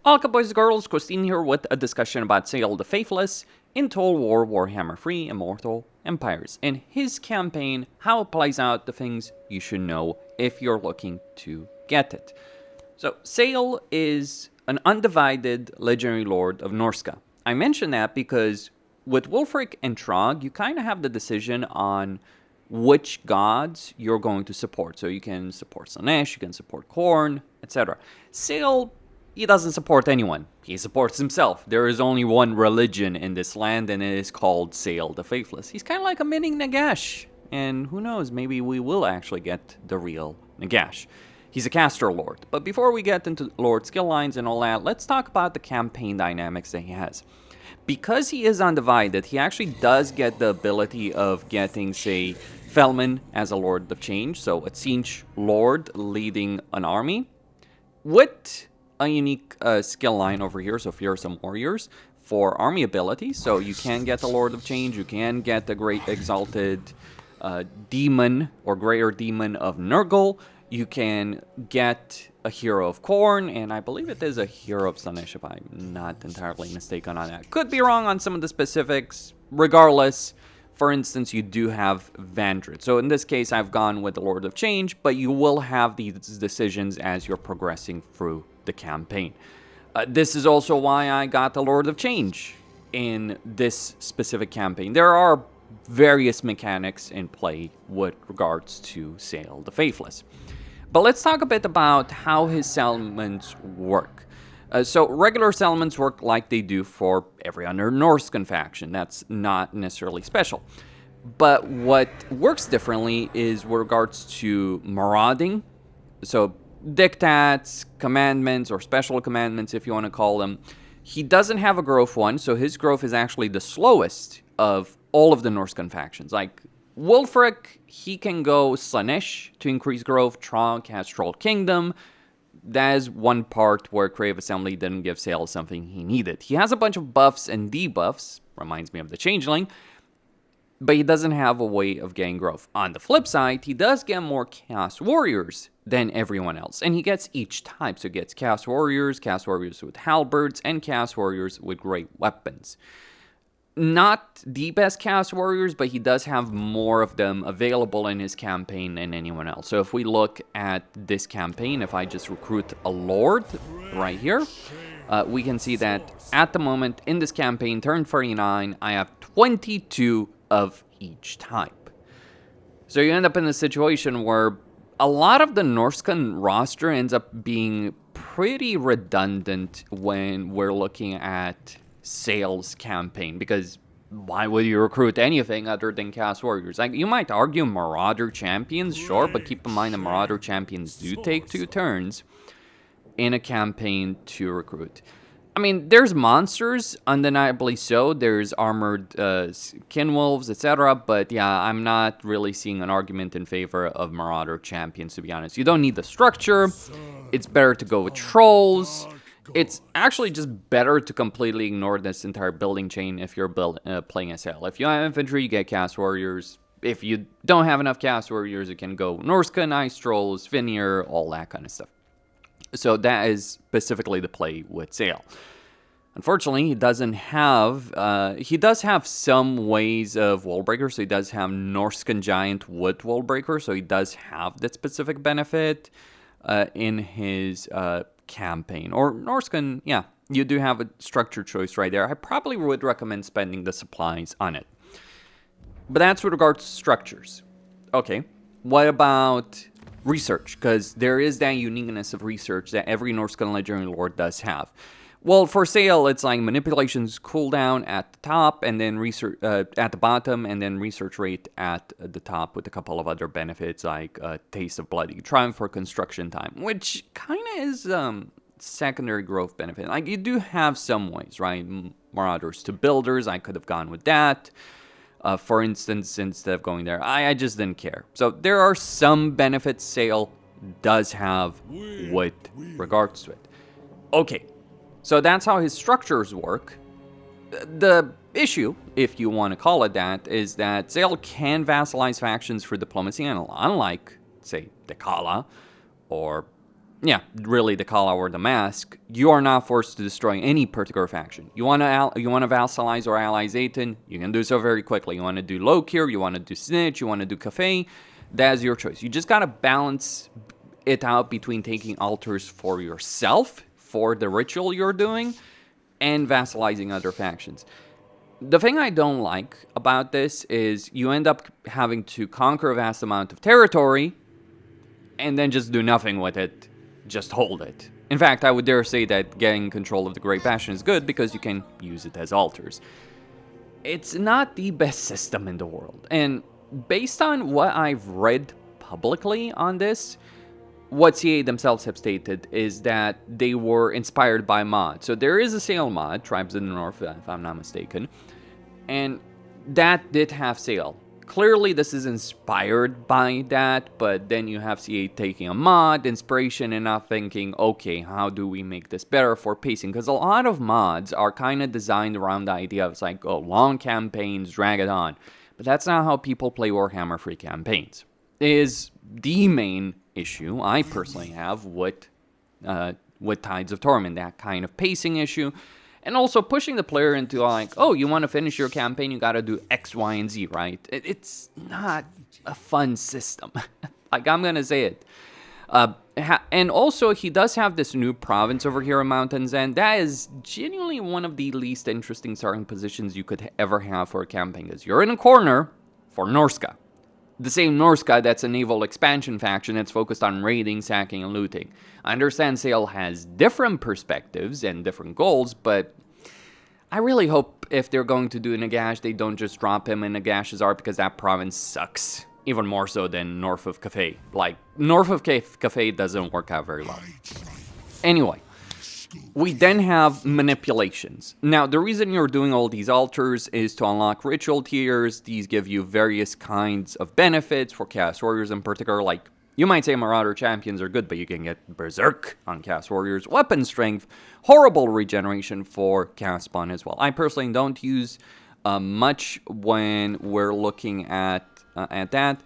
Welcome boys and girls, Christine here with a discussion about Sayl the Faithless in Total War Warhammer 3 Immortal Empires and his campaign, how it plays out, the things you should know if you're looking to get it. So Sayl is an undivided legendary lord of NORSCA. I mention that because with Wulfric and Trog, you kind of have the decision on which gods you're going to support. So you can support Slaanesh, you can support Khorne, etc. Sayl, he doesn't support anyone. He supports himself. There is only one religion in this land, and it is called Sayl the Faithless. He's kind of like a mini Nagash. And who knows, maybe we will actually get the real Nagash. He's a caster lord. But before we get into lord skill lines and all that, let's talk about the campaign dynamics that he has. Because he is undivided, he actually does get the ability of getting, say, Felman as a Lord of Change. So a siege lord leading an army with a unique skill line over here, so Fearsome Warriors, for army abilities. So you can get the Lord of Change, you can get the Great Exalted Demon or Greater Demon of Nurgle, you can get a Hero of Khorne, and I believe it is a Hero of Slaanesh if I'm not entirely mistaken on that. Could be wrong on some of the specifics. Regardless, for instance, you do have Vandred. So in this case, I've gone with the Lord of Change, but you will have these decisions as you're progressing through the campaign. This is also why I got the Lord of Change in this specific campaign. There are various mechanics in play with regards to Sayl the Faithless. But let's talk a bit about how his settlements work. So regular settlements work like they do for every other NORSCA faction. That's not necessarily special. But what works differently is with regards to marauding. So dictats, commandments, or special commandments, if you want to call them. He doesn't have a growth one, so his growth is actually the slowest of all of the NORSCA factions. Like Wulfric, he can go Slaanesh to increase growth. Trog has Troll Kingdom. That is one part where Creative Assembly didn't give Sayl something he needed. He has a bunch of buffs and debuffs, reminds me of the Changeling, but he doesn't have a way of getting growth. On the flip side, he does get more Chaos Warriors than everyone else, and he gets each type. So he gets Chaos Warriors with halberds, and Chaos Warriors with great weapons. Not the best Chaos Warriors, but he does have more of them available in his campaign than anyone else. So if we look at this campaign, if I just recruit a Lord right here, we can see that at the moment in this campaign, turn 39, I have 22 of each type. So you end up in a situation where a lot of the NORSCA roster ends up being pretty redundant when we're looking at Sayl's campaign, because why would you recruit anything other than Chaos Warriors? Like, you might argue Marauder Champions, sure, but keep in mind the Marauder Champions do take 2 turns in a campaign to recruit. I mean, there's monsters, undeniably so. There's armored kinwolves, etc. But yeah, I'm not really seeing an argument in favor of Marauder Champions, to be honest. You don't need the structure. It's better to go with trolls. It's actually just better to completely ignore this entire building chain if you're playing Sayl. If you have infantry, you get Chaos Warriors. If you don't have enough Chaos Warriors, you can go NORSCA, Ice Trolls, Vinir, all that kind of stuff. So that is specifically the play with Sayl. Unfortunately, he doesn't have, he does have some ways of Wallbreaker, so he does have NORSCA Giant with Wallbreaker, so he does have that specific benefit in his campaign. Or NORSCA, yeah, you do have a structure choice right there. I probably would recommend spending the supplies on it. But that's with regards to structures. Okay, what about research? Because there is that uniqueness of research that every NORSCA Legendary Lord does have. Well, for Sayl, it's like manipulations cooldown at the top, and then research at the bottom, and then research rate at the top with a couple of other benefits like Taste of Bloody Triumph for construction time, which kind of is secondary growth benefit. Like, you do have some ways, right? Marauders to Builders, I could have gone with that. For instance, instead of going there, I just didn't care. So there are some benefits Sayl does have with regards to it. Okay, so that's how his structures work. The issue, if you want to call it that, is that Sayl can vassalize factions for diplomacy, and unlike, say, Dekala or yeah, really the call or the mask, you are not forced to destroy any particular faction. You want to vassalize or allies Aten, you can do so very quickly. You want to do Lokir, you want to do Snitch, you want to do Cafe, that's your choice. You just got to balance it out between taking altars for yourself, for the ritual you're doing, and vassalizing other factions. The thing I don't like about this is you end up having to conquer a vast amount of territory and then just do nothing with it, just hold it. In fact, I would dare say that getting control of the Great Bastion is good because you can use it as altars. It's not the best system in the world, and based on what I've read publicly on this, what CA themselves have stated is that they were inspired by mods. So there is a Sayl mod, Tribes in the North, if I'm not mistaken, and that did have Sayl. Clearly this is inspired by that, but then you have CA taking a mod, inspiration, and not thinking, okay, how do we make this better for pacing? Because a lot of mods are kind of designed around the idea of, it's like, oh, long campaigns, drag it on. But that's not how people play Warhammer free campaigns. It is the main issue I personally have with Tides of Torment, that kind of pacing issue. And also pushing the player into like, oh, you want to finish your campaign, you gotta do X, Y, and Z, right? It's not a fun system. Like, I'm gonna say it. And also, he does have this new province over here in Mountains End. That is genuinely one of the least interesting starting positions you could ever have for a campaign, because you're in a corner for NORSCA. The same NORSCA that's a naval expansion faction that's focused on raiding, sacking, and looting. I understand Sayl has different perspectives and different goals, but I really hope if they're going to do Nagash, they don't just drop him in Nagash's art, because that province sucks. Even more so than north of Cafe. Like, north of Cafe doesn't work out very well. Anyway, we then have manipulations. Now, the reason you're doing all these altars is to unlock ritual tiers. These give you various kinds of benefits for Chaos Warriors in particular. Like, you might say Marauder Champions are good, but you can get Berserk on Chaos Warriors. Weapon Strength, horrible regeneration for Chaos Spawn as well. I personally don't use much when we're looking at that,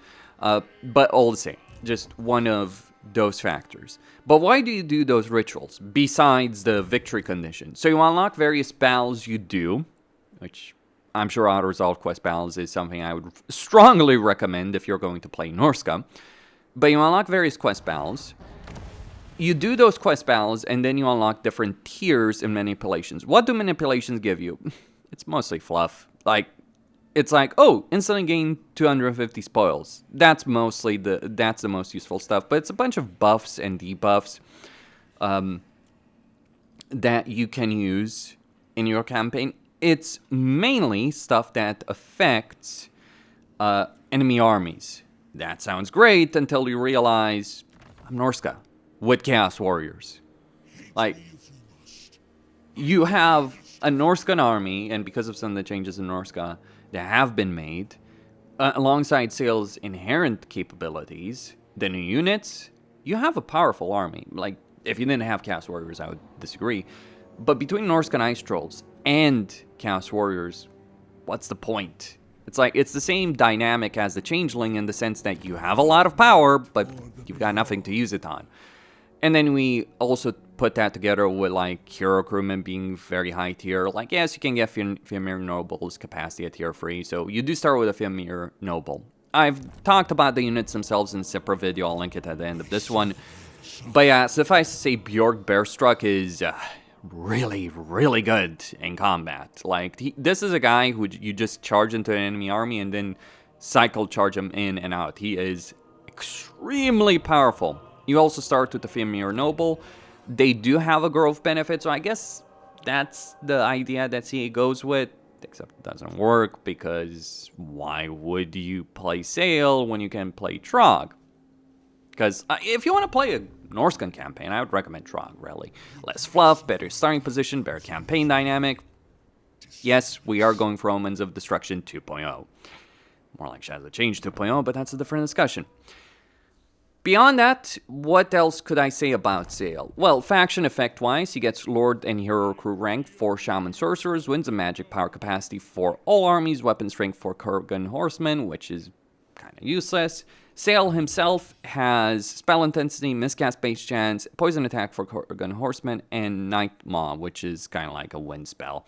but all the same, just one of those factors. But why do you do those rituals, besides the victory condition? So you unlock various spells you do, which I'm sure auto-resolve quest spells is something I would strongly recommend if you're going to play NORSCA. But you unlock various quest spells, you do those quest spells, and then you unlock different tiers and manipulations. What do manipulations give you? It's mostly fluff. Like, it's like, oh, instantly gain 250 spoils. That's the most useful stuff. But it's a bunch of buffs and debuffs that you can use in your campaign. It's mainly stuff that affects enemy armies. That sounds great until you realize I'm NORSCA with Chaos Warriors. Like, you have a NORSCA army, and because of some of the changes in NORSCA that have been made, alongside Sayl's inherent capabilities, the new units, you have a powerful army. Like, if you didn't have Chaos Warriors, I would disagree. But between NORSCA and Ice Trolls and Chaos Warriors, what's the point? It's like, it's the same dynamic as the Changeling in the sense that you have a lot of power, but you've got nothing to use it on. And then we also put that together with, like, hero recruitment being very high tier. Like, yes, you can get Fimir Noble's capacity at tier 3, so you do start with a Fimir Noble. I've talked about the units themselves in a separate video, I'll link it at the end of this one. But yeah, suffice to say, Bjork Bearstruck is really, really good in combat. Like, this is a guy who you just charge into an enemy army and then cycle charge him in and out. He is extremely powerful. You also start with the Fimir Noble. They do have a growth benefit, so I guess that's the idea that CA goes with, except it doesn't work, because why would you play Sayl when you can play Trog? Because if you want to play a NORSCA campaign, I would recommend Trog, really. Less fluff, better starting position, better campaign dynamic. Yes, we are going for Omens of Destruction 2.0. More like Shadows of Change 2.0, but that's a different discussion. Beyond that, what else could I say about Sayl? Well, faction effect-wise, he gets Lord and Hero Recruit rank for Shaman Sorcerers, wins a magic power capacity for all armies, weapon strength for Kurgan Horsemen, which is kind useless. Sayl himself has spell intensity, miscast base chance, poison attack for Kurgan Horseman, and Night Maw, which is kind of like a wind spell.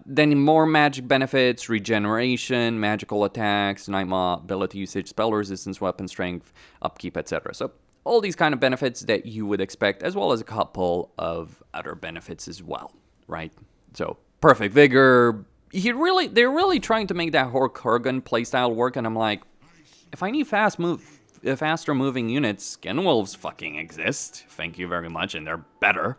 Then more magic benefits, regeneration, magical attacks, Night Maw, ability usage, spell resistance, weapon strength, upkeep, etc. So all these kind of benefits that you would expect, as well as a couple of other benefits as well, right? So perfect vigor. They're really trying to make that Kurgan playstyle work, and I'm like, if I need faster moving units, Skin Wolves fucking exist. Thank you very much, and they're better.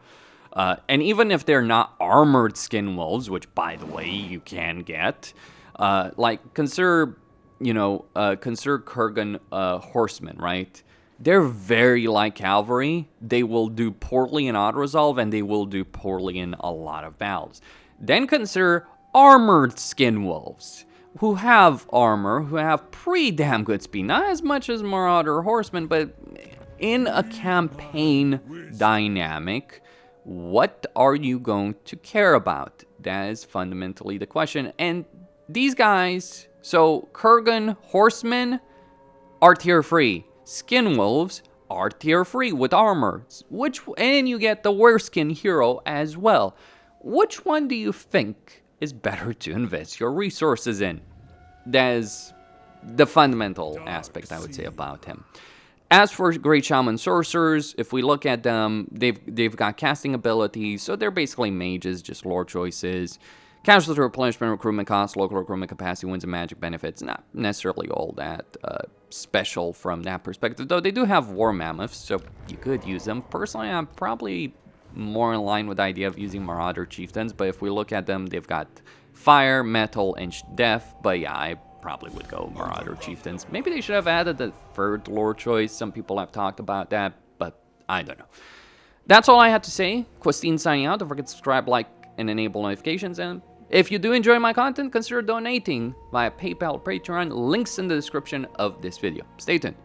And even if they're not armored Skin Wolves, which, by the way, you can get, consider Kurgan Horsemen, right? They're very like Cavalry. They will do poorly in auto-resolve, and they will do poorly in a lot of battles. Then consider armored Skin Wolves, who have armor, who have pretty damn good speed. Not as much as Marauder Horsemen, but in a campaign dynamic, what are you going to care about? That is fundamentally the question. And these guys, so Kurgan Horsemen are tier 3. Skin Wolves are tier 3 with armor, and you get the Wereskin hero as well. Which one do you think is better to invest your resources in? That is the fundamental aspect, I would say, about him. As for Great Shaman Sorcerers, if we look at them, they've got casting abilities, so they're basically mages, just lore choices. Casualty replenishment, recruitment cost, local recruitment capacity, wins and magic benefits. Not necessarily all that special from that perspective, though they do have war mammoths, so you could use them. Personally, I'm probably more in line with the idea of using Marauder Chieftains, but if we look at them, they've got fire, metal, and death, but yeah, I probably would go Marauder Chieftains. Maybe they should have added the third lore choice. Some people have talked about that, but I don't know. That's all I had to say. Questine signing out. Don't forget to subscribe, like, and enable notifications, and if you do enjoy my content, consider donating via PayPal or Patreon. Links in the description of this video. Stay tuned.